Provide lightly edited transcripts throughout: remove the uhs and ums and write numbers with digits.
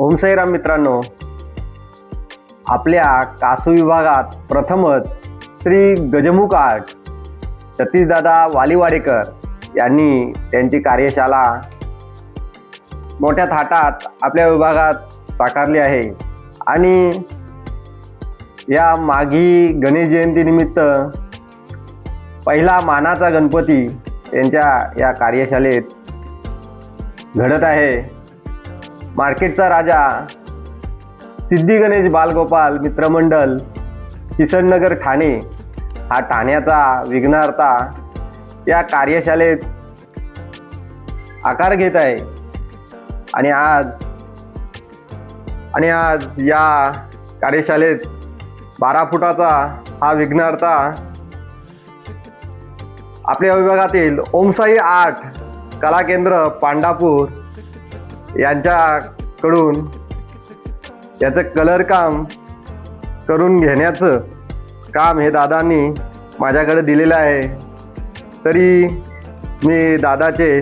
ओम साईराम मित्रांनो, आपल्या कासू विभागात प्रथमच श्री गजमुख आर्ट सतीशदादा वालीवाडेकर यांनी त्यांची कार्यशाला मोठ्या थाटात आपल्या विभागात साकारली आहे। आणि या माघी गणेश जयंतीनिमित्त पहिला मानाचा गणपती त्यांच्या या कार्यशाळेत घडत आहे। मार्केटचा राजा सिद्धी गणेश बालगोपाल मित्रमंडळ किसननगर ठाणे हा ठाण्याचा विघ्नहर्ता या कार्यशाळेत आकार घेत आहे। आणि आज या कार्यशाळेत 12 फुटाचा हा विघ्नहर्ता आपल्या विभागातील ओमसाई आर्ट कला केंद्र पांडापूर यांच्याकडून याचं कलर काम करून घेण्याचं काम हे दादांनी माझ्याकडे दिलेलं आहे। तरी मी दादाचे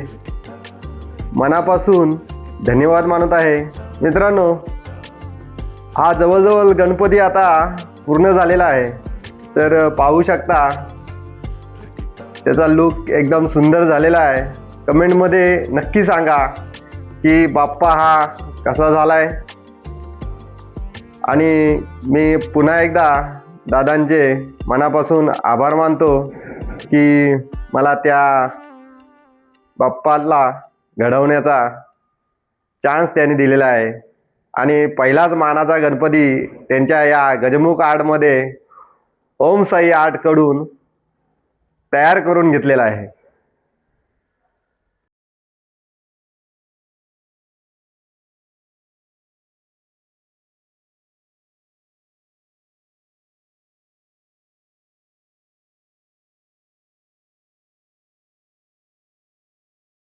मनापासून धन्यवाद मानत आहे। मित्रांनो, हा जवळजवळ गणपती आता पूर्ण झालेला आहे, तर पाहू शकता त्याचा लुक एकदम सुंदर झालेला आहे। कमेंटमध्ये नक्की सांगा की बाप्पा हा कसा झालाय। आणि मी पुन्हा एकदा दादांचे मनापासून आभार मानतो की मला त्या बाप्पाला घडवण्याचा चान्स त्यांनी दिलेला आहे। आणि पहिलाच मानाचा गणपती त्यांच्या या गजमुख आर्टमध्ये ओम साई आर्टकडून तयार करून घेतलेला आहे।